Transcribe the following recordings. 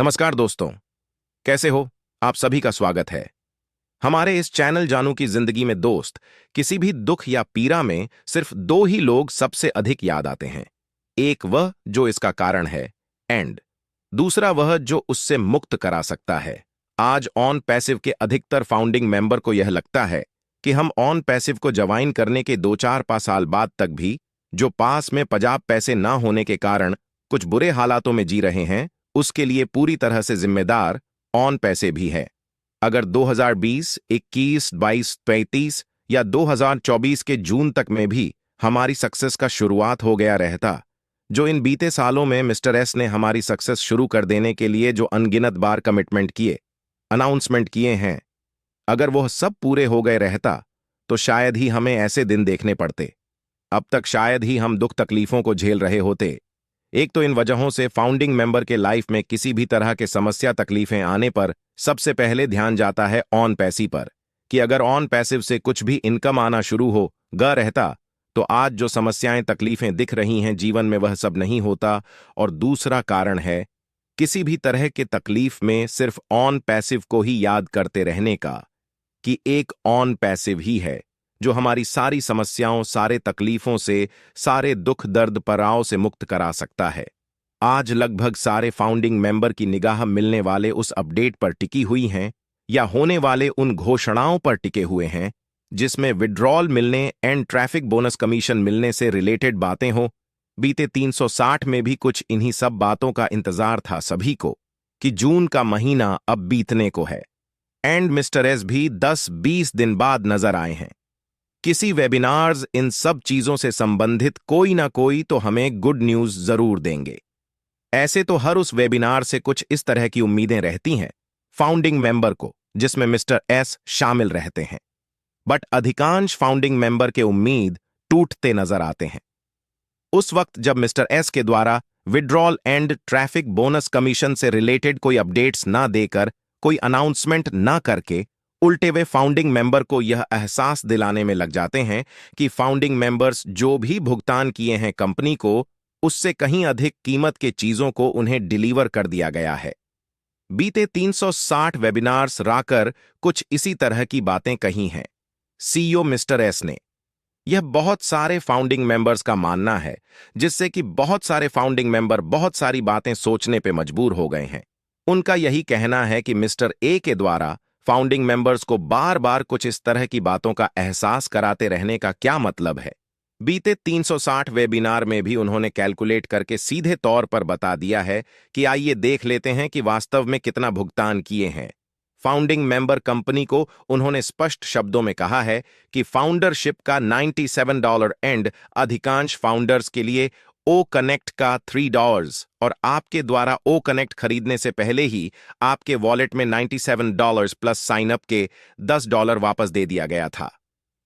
नमस्कार दोस्तों, कैसे हो? आप सभी का स्वागत है। हमारे इस चैनल जानू की जिंदगी में दोस्त, किसी भी दुख या पीड़ा में सिर्फ दो ही लोग सबसे अधिक याद आते हैं। एक वह जो इसका कारण है, एंड दूसरा वह जो उससे मुक्त करा सकता है। आज ऑन पैसिव के अधिकतर फाउंडिंग मेंबर को यह लगता है कि हम ऑन पैसिव को ज्वाइन करने के 2-4 साल बाद तक भी जो पास में पजाब पैसे ना होने के कारण कुछ बुरे हालातों में जी रहे हैं, उसके लिए पूरी तरह से जिम्मेदार ऑन पैसे भी है। अगर 2020, 21, 22, 33 या 2024 के जून तक में भी हमारी सक्सेस का शुरुआत हो गया रहता, जो इन बीते सालों में मिस्टर एस ने हमारी सक्सेस शुरू कर देने के लिए जो अनगिनत बार कमिटमेंट किए, अनाउंसमेंट किए हैं, अगर वह सब पूरे हो गए रहता, तो शायद ही हमें ऐसे दिन देखने पड़ते। अब तक शायद ही हम दुख तकलीफों को झेल रहे होते। एक तो इन वजहों से फाउंडिंग मेंबर के लाइफ में किसी भी तरह के समस्या तकलीफें आने पर सबसे पहले ध्यान जाता है ऑन पैसिव पर, कि अगर ऑन पैसिव से कुछ भी इनकम आना शुरू हो गा रहता, तो आज जो समस्याएं तकलीफें दिख रही हैं जीवन में वह सब नहीं होता। और दूसरा कारण है किसी भी तरह के तकलीफ में सिर्फ ऑन पैसिव को ही याद करते रहने का, कि एक ऑन पैसिव ही है जो हमारी सारी समस्याओं, सारे तकलीफों से, सारे दुख दर्द पड़ाव से मुक्त करा सकता है। आज लगभग सारे फाउंडिंग मेंबर की निगाह मिलने वाले उस अपडेट पर टिकी हुई हैं या होने वाले उन घोषणाओं पर टिके हुए हैं जिसमें विड्रॉल मिलने एंड ट्रैफिक बोनस कमीशन मिलने से रिलेटेड बातें हो। बीते 360 में भी कुछ इन्हीं सब बातों का इंतजार था सभी को, कि जून का महीना अब बीतने को है एंड मिस्टर एस भी 10-20 दिन बाद नजर आए हैं। किसी वेबिनार्स इन सब चीजों से संबंधित कोई ना कोई तो हमें गुड न्यूज जरूर देंगे। ऐसे तो हर उस वेबिनार से कुछ इस तरह की उम्मीदें रहती हैं फाउंडिंग मेंबर को, जिसमें मिस्टर एस शामिल रहते हैं। बट अधिकांश फाउंडिंग मेंबर के उम्मीद टूटते नजर आते हैं उस वक्त जब मिस्टर एस के द्वारा withdrawal and traffic bonus commission से रिलेटेड कोई अपडेट्स ना देकर, कोई अनाउंसमेंट ना करके, उल्टे वे फाउंडिंग मेंबर को यह एहसास दिलाने में लग जाते हैं कि फाउंडिंग मेंबर्स जो भी भुगतान किए हैं कंपनी को, उससे कहीं अधिक कीमत के चीजों को उन्हें डिलीवर कर दिया गया है। बीते 360 वेबिनार्स राकर कुछ इसी तरह की बातें कही हैं सीईओ मिस्टर एस ने। यह बहुत सारे फाउंडिंग मेंबर्स का मानना है, जिससे कि बहुत सारे फाउंडिंग मेंबर बहुत सारी बातें सोचने पे मजबूर हो गए हैं। उनका यही कहना है कि मिस्टर ए के द्वारा फाउंडिंग मेंबर्स को बार बार कुछ इस तरह की बातों का एहसास कराते रहने का क्या मतलब है। बीते 360 वेबिनार में भी उन्होंने कैलकुलेट करके सीधे तौर पर बता दिया है कि आइए देख लेते हैं कि वास्तव में कितना भुगतान किए हैं। फाउंडिंग मेंबर कंपनी को उन्होंने स्पष्ट शब्दों में कहा है कि फाउंडरशिप का $97 एंड अधिकांश फाउंडर्स के लिए ओ कनेक्ट का $3 और आपके द्वारा ओ कनेक्ट खरीदने से पहले ही आपके वॉलेट में $97 प्लस साइन अप के $10 वापस दे दिया गया था।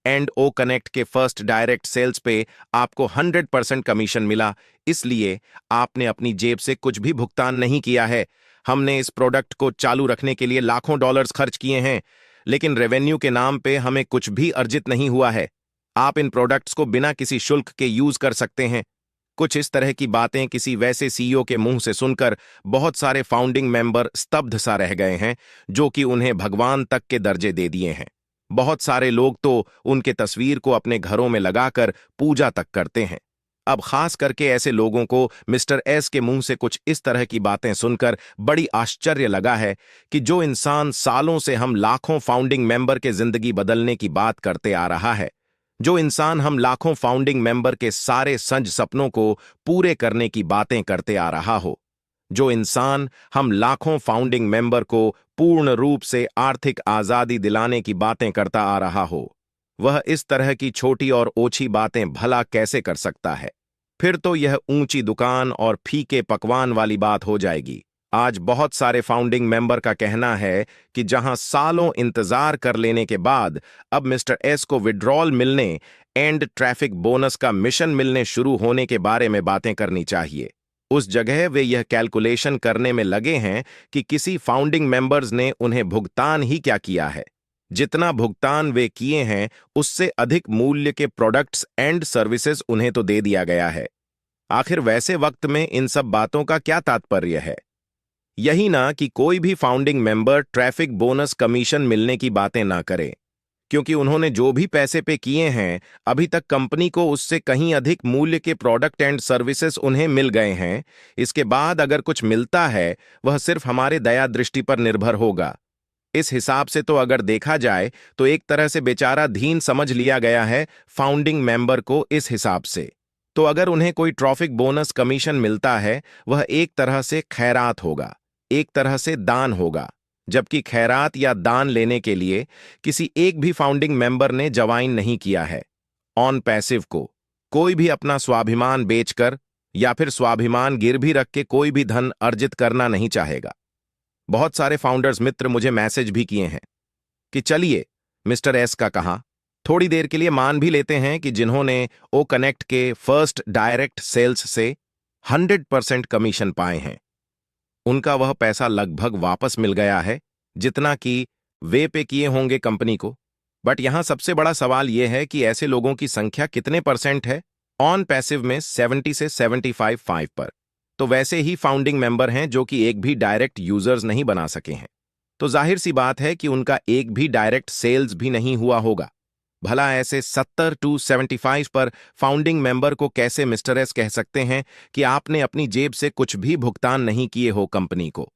एंड ओ कनेक्ट के फर्स्ट डायरेक्ट सेल्स पे आपको 100% कमीशन मिला, इसलिए आपने अपनी जेब से कुछ भी भुगतान नहीं किया है। हमने इस प्रोडक्ट को चालू रखने के लिए लाखों डॉलर्स खर्च किए हैं, लेकिन रेवेन्यू के नाम पे हमें कुछ भी अर्जित नहीं हुआ है। आप इन प्रोडक्ट्स को बिना किसी शुल्क के यूज कर सकते हैं। कुछ इस तरह की बातें किसी वैसे सीईओ के मुंह से सुनकर बहुत सारे फाउंडिंग मेंबर स्तब्ध सा रह गए हैं, जो कि उन्हें भगवान तक के दर्जे दे दिए हैं। बहुत सारे लोग तो उनके तस्वीर को अपने घरों में लगाकर पूजा तक करते हैं। अब खास करके ऐसे लोगों को मिस्टर एस के मुंह से कुछ इस तरह की बातें सुनकर बड़ी आश्चर्य लगा है कि जो इंसान सालों से हम लाखों फाउंडिंग मेंबर के जिंदगी बदलने की बात करते आ रहा है, जो इंसान हम लाखों फाउंडिंग मेंबर के सारे संज सपनों को पूरे करने की बातें करते आ रहा हो, जो इंसान हम लाखों फाउंडिंग मेंबर को पूर्ण रूप से आर्थिक आजादी दिलाने की बातें करता आ रहा हो, वह इस तरह की छोटी और ओछी बातें भला कैसे कर सकता है। फिर तो यह ऊंची दुकान और फीके पकवान वाली बात हो जाएगी। आज बहुत सारे फाउंडिंग मेंबर का कहना है कि जहां सालों इंतजार कर लेने के बाद अब मिस्टर एस को विड्रॉल मिलने एंड ट्रैफिक बोनस का मिशन मिलने शुरू होने के बारे में बातें करनी चाहिए, उस जगह वे यह कैलकुलेशन करने में लगे हैं कि किसी फाउंडिंग मेंबर्स ने उन्हें भुगतान ही क्या किया है। जितना भुगतान वे किए हैं उससे अधिक मूल्य के प्रोडक्ट्स एंड सर्विसेज उन्हें तो दे दिया गया है। आखिर वैसे वक्त में इन सब बातों का क्या तात्पर्य है? यही ना कि कोई भी founding member traffic bonus commission मिलने की बातें ना करे, क्योंकि उन्होंने जो भी पैसे पे किए हैं अभी तक कंपनी को उससे कहीं अधिक मूल्य के प्रोडक्ट एंड सर्विसेज उन्हें मिल गए हैं। इसके बाद अगर कुछ मिलता है वह सिर्फ हमारे दया दृष्टि पर निर्भर होगा। इस हिसाब से तो अगर देखा जाए तो एक तरह से बेचारा धीन समझ लिया गया है फाउंडिंग मेंबर को। इस हिसाब से तो अगर उन्हें कोई ट्रॉफिक बोनस कमीशन मिलता है वह एक तरह से खैरात होगा, एक तरह से दान होगा, जबकि खैरात या दान लेने के लिए किसी एक भी फाउंडिंग मेंबर ने ज्वाइन नहीं किया है। ऑन पैसिव को कोई भी अपना स्वाभिमान बेचकर या फिर स्वाभिमान गिरवी रख के कोई भी धन अर्जित करना नहीं चाहेगा। बहुत सारे फाउंडर्स मित्र मुझे मैसेज भी किए हैं कि चलिए मिस्टर एस का कहा थोड़ी देर के लिए मान भी लेते हैं कि जिन्होंने ओ कनेक्ट के फर्स्ट डायरेक्ट सेल्स से 100% कमीशन पाए हैं उनका वह पैसा लगभग वापस मिल गया है जितना कि वे पे किए होंगे कंपनी को। बट यहां सबसे बड़ा सवाल यह है कि ऐसे लोगों की संख्या कितने परसेंट है। ऑन पैसिव में 70 से 75 पर तो वैसे ही फाउंडिंग मेंबर हैं जो कि एक भी डायरेक्ट यूजर्स नहीं बना सके हैं। तो जाहिर सी बात है कि उनका एक भी डायरेक्ट सेल्स भी नहीं हुआ होगा। भला ऐसे 70 to 75 पर फाउंडिंग मेंबर को कैसे मिस्टर एस कह सकते हैं कि आपने अपनी जेब से कुछ भी भुगतान नहीं किए हो कंपनी को।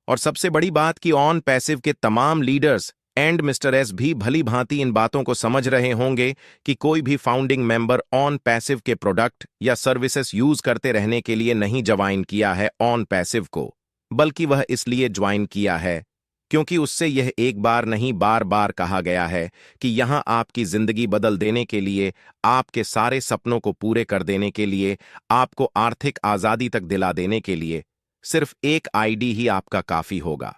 और सबसे बड़ी बात कि ऑन पैसिव के तमाम लीडर्स एंड मिस्टर एस भी भली भांति इन बातों को समझ रहे होंगे कि कोई भी फाउंडिंग मेंबर ऑन पैसिव के प्रोडक्ट या सर्विसेज यूज करते रहने के लिए नहीं ज्वाइन किया है ऑन पैसिव को, बल्कि वह इसलिए ज्वाइन किया है क्योंकि उससे यह एक बार नहीं बार बार कहा गया है कि यहां आपकी जिंदगी बदल देने के लिए, आपके सारे सपनों को पूरे कर देने के लिए, आपको आर्थिक आजादी तक दिला देने के लिए सिर्फ एक आईडी ही आपका काफी होगा।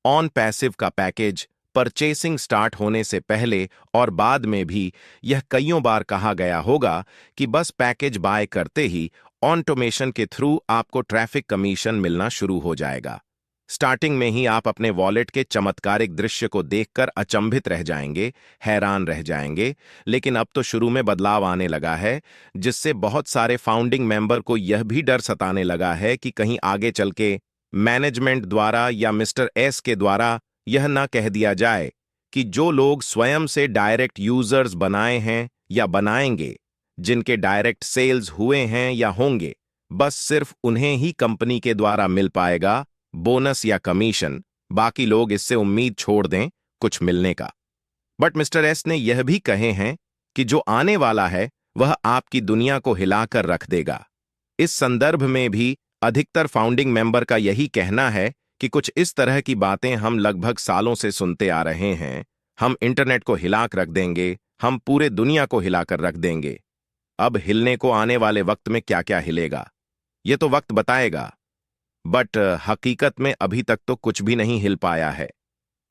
ऑन पैसिव का पैकेज परचेसिंग स्टार्ट होने से पहले और बाद में भी यह कईयों बार कहा गया होगा कि बस पैकेज बाय करते ही ऑटोमेशन के थ्रू आपको ट्रैफिक कमीशन मिलना शुरू हो जाएगा। स्टार्टिंग में ही आप अपने वॉलेट के चमत्कारिक दृश्य को देखकर अचंभित रह जाएंगे, हैरान रह जाएंगे। लेकिन अब तो शुरू में बदलाव आने लगा है जिससे बहुत सारे फाउंडिंग मेंबर को यह भी डर सताने लगा है कि कहीं आगे चल के मैनेजमेंट द्वारा या मिस्टर एस के द्वारा यह ना कह दिया जाए कि जो लोग स्वयं से डायरेक्ट यूजर्स बनाए हैं या बनाएंगे, जिनके डायरेक्ट सेल्स हुए हैं या होंगे, बस सिर्फ उन्हें ही कंपनी के द्वारा मिल पाएगा बोनस या कमीशन, बाकी लोग इससे उम्मीद छोड़ दें कुछ मिलने का। बट मिस्टर एस ने यह भी कहे हैं कि जो आने वाला है वह आपकी दुनिया को हिलाकर रख देगा। इस संदर्भ में भी अधिकतर फाउंडिंग मेंबर का यही कहना है कि कुछ इस तरह की बातें हम लगभग सालों से सुनते आ रहे हैं, हम इंटरनेट को हिलाकर रख देंगे, हम पूरे दुनिया को हिलाकर रख देंगे। अब हिलने को आने वाले वक्त में क्या क्या हिलेगा ये तो वक्त बताएगा, बट हकीकत में अभी तक तो कुछ भी नहीं हिल पाया है।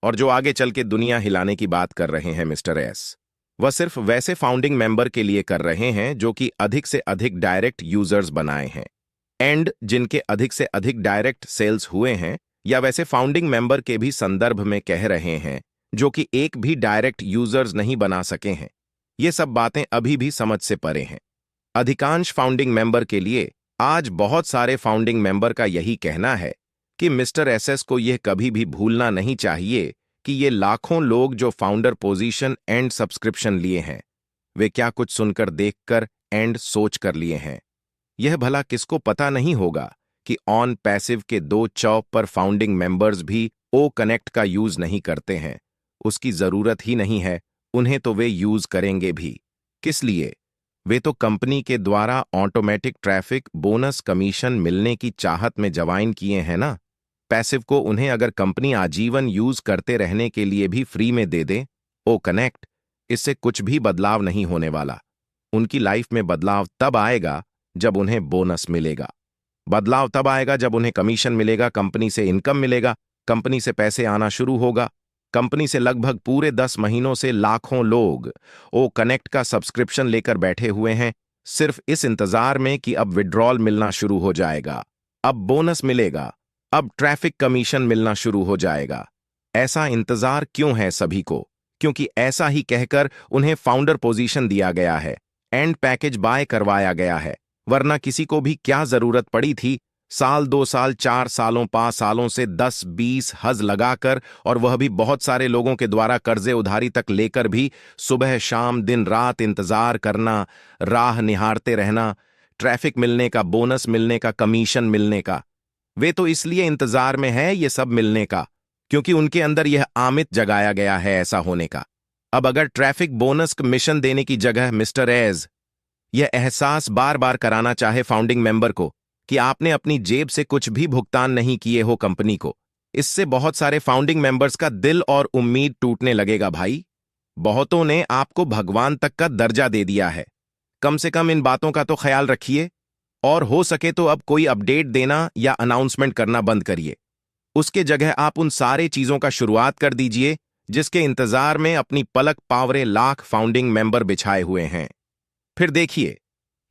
और जो आगे चल के दुनिया हिलाने की बात कर रहे हैं मिस्टर एस, वह सिर्फ वैसे फाउंडिंग मेंबर के लिए कर रहे हैं जो कि अधिक से अधिक डायरेक्ट यूजर्स बनाए हैं एंड जिनके अधिक से अधिक डायरेक्ट सेल्स हुए हैं, या वैसे फाउंडिंग मेंबर के भी संदर्भ में कह रहे हैं जो कि एक भी डायरेक्ट यूजर्स नहीं बना सके हैं। ये सब बातें अभी भी समझ से परे हैं अधिकांश फाउंडिंग मेंबर के लिए। आज बहुत सारे फाउंडिंग मेंबर का यही कहना है कि मिस्टर एसएस को यह कभी भी भूलना नहीं चाहिए कि ये लाखों लोग जो फाउंडर पोजीशन एंड सब्सक्रिप्शन लिए हैं, वे क्या कुछ सुनकर, देखकर एंड सोच कर लिए हैं। यह भला किसको पता नहीं होगा कि ऑन पैसिव के 2 चौप पर फाउंडिंग मेंबर्स भी ओ कनेक्ट का यूज नहीं करते हैं। उसकी जरूरत ही नहीं है, उन्हें तो वे यूज करेंगे भी किस लिए। वे तो कंपनी के द्वारा ऑटोमेटिक ट्रैफिक बोनस कमीशन मिलने की चाहत में ज्वाइन किए हैं ना। पैसिव को उन्हें अगर कंपनी आजीवन यूज करते रहने के लिए भी फ्री में दे दे ओ कनेक्ट, इससे कुछ भी बदलाव नहीं होने वाला। उनकी लाइफ में बदलाव तब आएगा जब उन्हें बोनस मिलेगा, बदलाव तब आएगा जब उन्हें कमीशन मिलेगा, कंपनी से इनकम मिलेगा, कंपनी से पैसे आना शुरू होगा। कंपनी से लगभग पूरे 10 महीनों से लाखों लोग ओ कनेक्ट का सब्सक्रिप्शन लेकर बैठे हुए हैं, सिर्फ इस इंतजार में कि अब विड्रॉल मिलना शुरू हो जाएगा, अब बोनस मिलेगा, अब ट्रैफिक कमीशन मिलना शुरू हो जाएगा। ऐसा इंतजार क्यों है सभी को? क्योंकि ऐसा ही कहकर उन्हें फाउंडर पोजीशन दिया गया है, एंड पैकेज बाय करवाया गया है, वरना किसी को भी क्या जरूरत पड़ी थी साल 2 साल 4 सालों 5 सालों से 10-20 हज लगाकर, और वह भी बहुत सारे लोगों के द्वारा कर्जे उधारी तक लेकर भी सुबह शाम दिन रात इंतजार करना, राह निहारते रहना, ट्रैफिक मिलने का, बोनस मिलने का, कमीशन मिलने का। वे तो इसलिए इंतजार में है ये सब मिलने का क्योंकि उनके अंदर यह आमित जगाया गया है ऐसा होने का। अब अगर ट्रैफिक बोनस कमीशन देने की जगह मिस्टर एज यह एहसास बार बार कराना चाहे फाउंडिंग मेंबर को कि आपने अपनी जेब से कुछ भी भुगतान नहीं किए हो कंपनी को, इससे बहुत सारे फाउंडिंग मेंबर्स का दिल और उम्मीद टूटने लगेगा भाई। बहुतों ने आपको भगवान तक का दर्जा दे दिया है। कम से कम इन बातों का तो ख्याल रखिए, और हो सके तो अब कोई अपडेट देना या अनाउंसमेंट करना बंद करिए। उसके जगह आप उन सारे चीजों का शुरुआत कर दीजिए जिसके इंतजार में अपनी पलक पावरे लाख फाउंडिंग मेंबर बिछाए हुए हैं। फिर देखिए,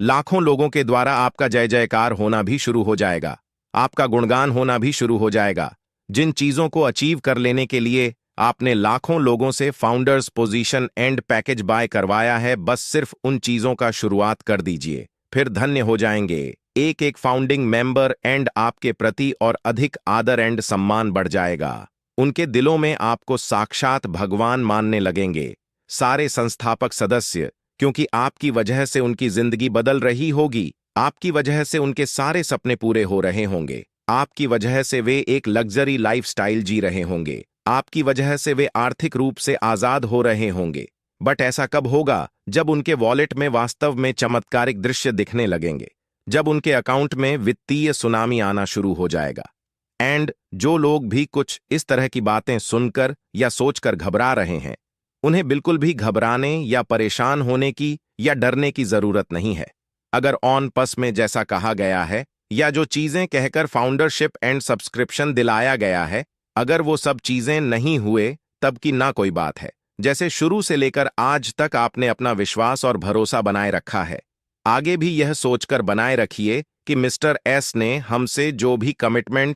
लाखों लोगों के द्वारा आपका जय जयकार होना भी शुरू हो जाएगा, आपका गुणगान होना भी शुरू हो जाएगा। जिन चीजों को अचीव कर लेने के लिए आपने लाखों लोगों से founders position and package buy करवाया है, बस सिर्फ उन चीजों का शुरुआत कर दीजिए, फिर धन्य हो जाएंगे। एक एक फाउंडिंग मेंबर एंड आपके प्रति और अधिक आदर एंड सम्मान बढ़ जाएगा। उनके दिलों में आपको साक्षात भगवान मानने लगेंगे। सारे संस्थापक सदस्य, क्योंकि आपकी वजह से उनकी जिंदगी बदल रही होगी, आपकी वजह से उनके सारे सपने पूरे हो रहे होंगे, आपकी वजह से वे एक लग्जरी लाइफस्टाइल जी रहे होंगे, आपकी वजह से वे आर्थिक रूप से आजाद हो रहे होंगे। बट ऐसा कब होगा? जब उनके वॉलेट में वास्तव में चमत्कारिक दृश्य दिखने लगेंगे, जब उनके अकाउंट में वित्तीय सुनामी आना शुरू हो जाएगा। एंड जो लोग भी कुछ इस तरह की बातें सुनकर या सोचकर घबरा रहे हैं, उन्हें बिल्कुल भी घबराने या परेशान होने की या डरने की जरूरत नहीं है। अगर ऑन पस में जैसा कहा गया है या जो चीजें कहकर फाउंडरशिप एंड सब्सक्रिप्शन दिलाया गया है, अगर वो सब चीजें नहीं हुए तब की ना कोई बात है। जैसे शुरू से लेकर आज तक आपने अपना विश्वास और भरोसा बनाए रखा है, आगे भी यह सोचकर बनाए रखिए कि मिस्टर एस ने हमसे जो भी कमिटमेंट